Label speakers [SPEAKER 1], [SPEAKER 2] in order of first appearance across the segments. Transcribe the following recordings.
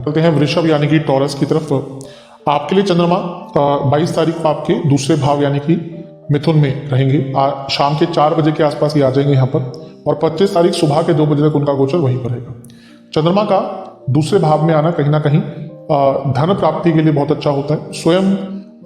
[SPEAKER 1] चलते हैं वृषभ यानी कि टॉरस की तरफ। आपके लिए चंद्रमा 22 तारीख को आपके दूसरे भाव यानी कि मिथुन में रहेंगे। शाम के 4 बजे के आसपास ये आ जाएंगे यहाँ पर, और 25 तारीख सुबह के 2 बजे तक उनका गोचर वहीं पर रहेगा। चंद्रमा का दूसरे भाव में आना कहीं ना कहीं धन प्राप्ति के लिए बहुत अच्छा होता है। स्वयं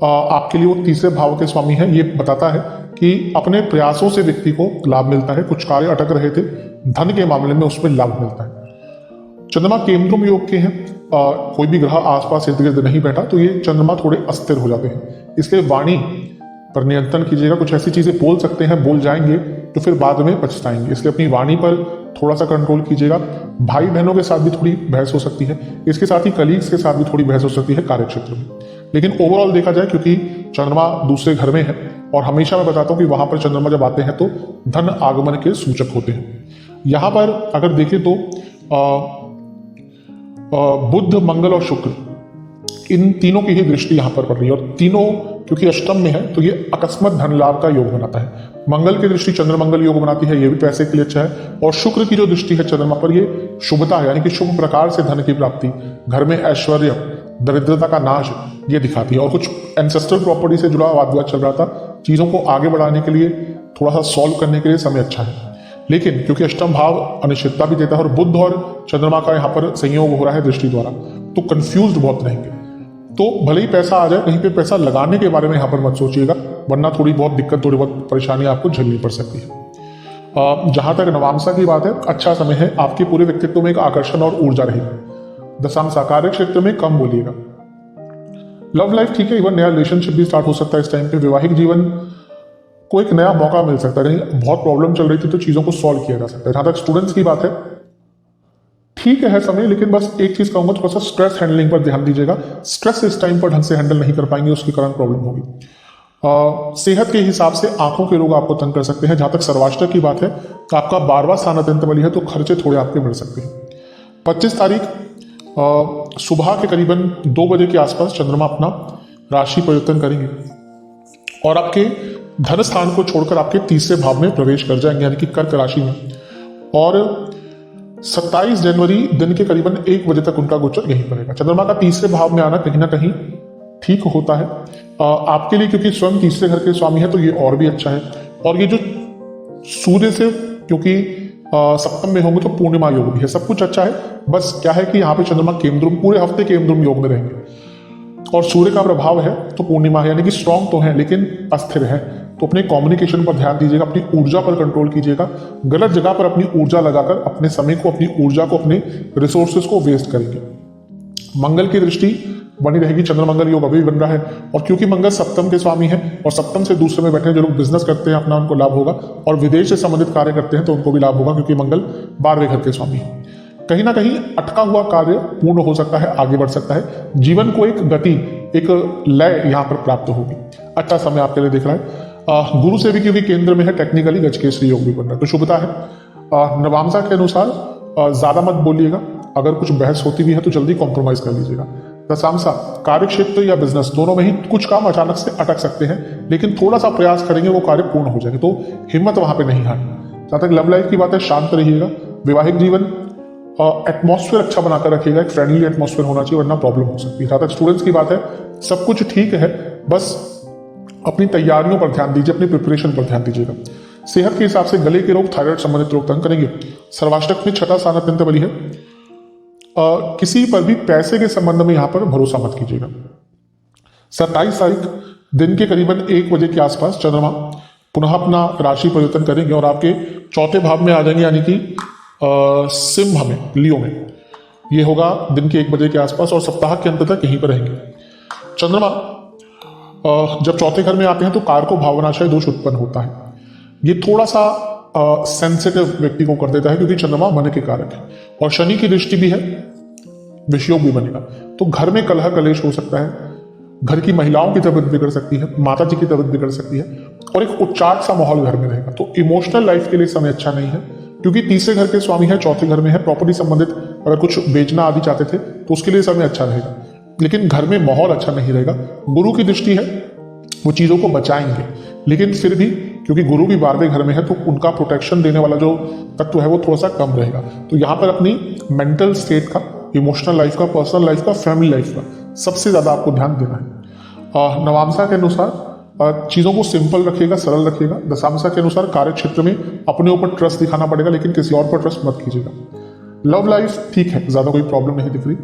[SPEAKER 1] आपके लिए वो तीसरे भाव के स्वामी हैं। ये बताता है कि अपने प्रयासों से व्यक्ति को लाभ मिलता है। कुछ कार्य अटक रहे थे, धन के मामले में उसमें लाभ मिलता है। चंद्रमा केंद्रुम योग के हैं। कोई भी ग्रह आसपास इर्द गिर्द नहीं बैठा तो ये चंद्रमा थोड़े अस्थिर हो जाते हैं। इसलिए वाणी पर नियंत्रण कीजिएगा। कुछ ऐसी चीजें बोल सकते हैं, बोल जाएंगे तो फिर बाद में पछताएंगे। इसलिए अपनी वाणी पर थोड़ा सा कंट्रोल कीजिएगा। भाई बहनों के साथ भी थोड़ी बहस हो सकती है। इसके साथ ही कलीग्स के साथ भी थोड़ी बहस हो सकती है कार्य क्षेत्र में। लेकिन ओवरऑल देखा जाए, क्योंकि चंद्रमा दूसरे घर में है, और हमेशा मैं बताता हूं कि वहां पर चंद्रमा जब आते हैं तो धन आगमन के सूचक होते हैं। यहां पर अगर देखें तो बुध, मंगल और शुक्र, इन तीनों की ही दृष्टि यहां पर पड़ रही है। और तीनों क्योंकि अष्टम में है तो ये अकस्मात धन लाभ का योग बनाता है। मंगल की दृष्टि चंद्र मंगल योग बनाती है, ये भी पैसे के लिए अच्छा है। और शुक्र की जो दृष्टि है चंद्रमा पर, ये शुभता है, यानी कि शुभ प्रकार से धन की प्राप्ति, घर में ऐश्वर्य, दरिद्रता का नाश, ये दिखाती है। और कुछ एंसेस्ट्रल प्रॉपर्टी से जुड़ा वाद विवाद चल रहा था, चीजों को आगे बढ़ाने के लिए, थोड़ा सा सॉल्व करने के लिए समय अच्छा है। लेकिन क्योंकि अष्टम भाव अनिश्चितता भी देता है और बुध और चंद्रमा का यहाँ पर संयोग हो रहा है दृष्टि द्वारा, तो कंफ्यूज्ड बहुत रहेंगे। तो भले ही पैसा आ जाए, कहीं पे पैसा लगाने के बारे में यहाँ पर मत सोचिएगा, वरना थोड़ी बहुत दिक्कत, थोड़ी बहुत परेशानी आपको झेलनी पड़ सकती है। जहां तक नवांशा की बात है, अच्छा समय है। आपके पूरे व्यक्तित्व में एक आकर्षण और ऊर्जा रहेगी। दशांश कार्य क्षेत्र में कम बोलिएगा। लव लाइफ ठीक है, इवन नया रिलेशनशिप भी स्टार्ट हो सकता है इस टाइम पे। वैवाहिक जीवन को एक नया मौका मिल सकता है। कहीं बहुत प्रॉब्लम चल रही थी तो चीजों को सॉल्व किया जा सकता है। जहां तक स्टूडेंट्स की बात है, ठीक है समय, लेकिन बस एक चीज कहूंगा, थोड़ा सा स्ट्रेस हैंडलिंग पर ध्यान दीजिएगा। स्ट्रेस इस टाइम पर ढंग से हैंडल नहीं कर पाएंगे, उसके कारण प्रॉब्लम होगी। सेहत के हिसाब से आंखों के रोग आपको तंग कर सकते हैं। जहां तक सर्वाष्टक की बात है, तो आपका 12वां स्थान अत्यंत बली है, तो खर्चे थोड़े आपके बढ़ सकते हैं। 25 तारीख सुबह के करीबन 2 बजे के आसपास चंद्रमा अपना राशि परिवर्तन करेंगे और आपके धन स्थान को छोड़कर आपके तीसरे भाव में प्रवेश कर जाएंगे, यानी कि कर्क राशि में। और 27 जनवरी दिन के करीबन 1 बजे तक उनका गोचर यहीं पड़ेगा। चंद्रमा का तीसरे भाव में आना कहीं ना कहीं ठीक होता है आपके लिए, क्योंकि स्वयं तीसरे घर के स्वामी है, तो ये और भी अच्छा है। और ये जो सूर्य से क्योंकि सप्तम में होंगे तो पूर्णिमा योग भी है, सब कुछ अच्छा है। बस क्या है कि यहाँ पे चंद्रमा केंद्रुम, पूरे हफ्ते केंद्रुम योग में रहेंगे, और सूर्य का प्रभाव है तो पूर्णिमा है, यानी कि स्ट्रांग तो है लेकिन अस्थिर है। तो अपने कम्युनिकेशन पर ध्यान दीजिएगा, अपनी ऊर्जा पर कंट्रोल कीजिएगा। गलत जगह पर अपनी ऊर्जा लगाकर अपने समय को, अपनी ऊर्जा को, अपने रिसोर्सेज को वेस्ट करेंगे। मंगल की दृष्टि बनी रहेगी। चंद्र मंगल योग अभी भी बन रहा है, और क्योंकि मंगल सप्तम के स्वामी है और सप्तम से दूसरे में बैठे हैं, जो लोग बिजनेस करते हैं अपना, उनको लाभ होगा। और विदेश से संबंधित कार्य करते हैं तो उनको भी लाभ होगा, क्योंकि मंगल 12वें घर के स्वामी है। कहीं ना कहीं अटका हुआ कार्य पूर्ण हो सकता है, आगे बढ़ सकता है। जीवन को एक गति, एक लय यहाँ पर प्राप्त होगी। अच्छा समय आपके लिए दिख रहा है। गुरु से भी क्योंकि केंद्र में है, टेक्निकली गजकेसरी योग भी बन रहा है, तो शुभता है। नवांशा के अनुसार ज्यादा मत बोलिएगा। अगर कुछ बहस होती भी है तो जल्दी कॉम्प्रोमाइज कर लीजिएगा। दशांशा कार्य क्षेत्र या बिजनेस दोनों में ही कुछ काम अचानक से अटक सकते हैं, लेकिन थोड़ा सा प्रयास करेंगे वो कार्य पूर्ण हो जाएंगे, तो हिम्मत वहां पे नहीं हारनी। जहां तक लव लाइफ की बात है, शांत रहिएगा। वैवाहिक जीवन एटमॉस्फेयर अच्छा बनाकर रखिएगा, एक फ्रेंडली एटमॉस्फेयर होना चाहिए, वरना प्रॉब्लम हो सकती है। जहां तक स्टूडेंट्स की बात है, सब कुछ ठीक है, बस अपनी तैयारियों पर ध्यान दीजिए, अपनी प्रिपरेशन पर ध्यान दीजिएगा। सेहत के हिसाब से गले के रोग, थायराइड संबंधित रोग तंग करेंगे। सर्वाष्टक में 6वां स्थान अत्यंत बली है। किसी पर भी पैसे के संबंध में यहां पर भरोसा मत कीजिएगा। 27 तारीख दिन के करीबन 1 बजे के आसपास चंद्रमा पुनः अपना राशि परिवर्तन करेंगे और आपके चौथे भाव में आ जाएंगे, यानी कि सिंह में, लियो में। ये होगा दिन के 1 बजे के आसपास, और सप्ताह के अंत तक यहीं पर रहेंगे। चंद्रमा जब चौथे घर में आते हैं तो कार को भावनाशय दोष उत्पन्न होता है। ये थोड़ा सा सेंसिटिव व्यक्ति को कर देता है, क्योंकि चंद्रमा मन के कारक है, और शनि की दृष्टि भी है, विषयोग भी बनेगा। तो घर में कलह कलेश हो सकता है, घर की महिलाओं की तबीयत बिगड़ सकती है, माता जी की तबीयत बिगड़ सकती है, और एक उच्चाट सा माहौल घर में रहेगा। तो इमोशनल लाइफ के लिए समय अच्छा नहीं है, क्योंकि तीसरे घर के स्वामी है, चौथे घर में है। प्रॉपर्टी संबंधित अगर कुछ बेचना आदि चाहते थे तो उसके लिए समय अच्छा रहेगा, लेकिन घर में माहौल अच्छा नहीं रहेगा। गुरु की दृष्टि है, वो चीजों को बचाएंगे, लेकिन फिर भी क्योंकि गुरु भी 12वें घर में है तो उनका प्रोटेक्शन देने वाला जो तत्व है वो थोड़ा सा कम रहेगा। तो यहाँ पर अपनी मेंटल स्टेट का इमोशनल लाइफ का, पर्सनल लाइफ का, फैमिली लाइफ का, सबसे ज़्यादा आपको ध्यान देना है। नवांशा के अनुसार चीज़ों को सिंपल रखिएगा, सरल रखिएगा। दशांशा के अनुसार कार्य क्षेत्र में अपने ऊपर ट्रस्ट दिखाना पड़ेगा, लेकिन किसी और पर ट्रस्ट मत कीजिएगा। लव लाइफ ठीक है, ज़्यादा कोई प्रॉब्लम नहीं दिख रही।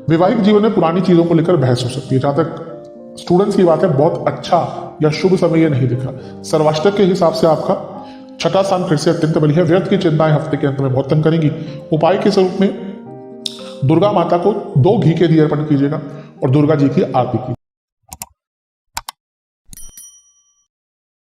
[SPEAKER 1] वैवाहिक जीवन में पुरानी चीज़ों को लेकर बहस हो सकती है। जहाँ तक स्टूडेंट्स की बात है, बहुत अच्छा या शुभ समय ये नहीं दिख रहा। सर्वाष्टक के हिसाब से आपका छठा स्थान फिर से अत्यंत बलिया है। व्यर्थ की चिंताएं हफ्ते के अंत में बहुत तंग करेंगी। उपाय के स्वरूप में दुर्गा माता को 2 घी के दिए अर्पण कीजिएगा और दुर्गा जी की आरती कीजिए।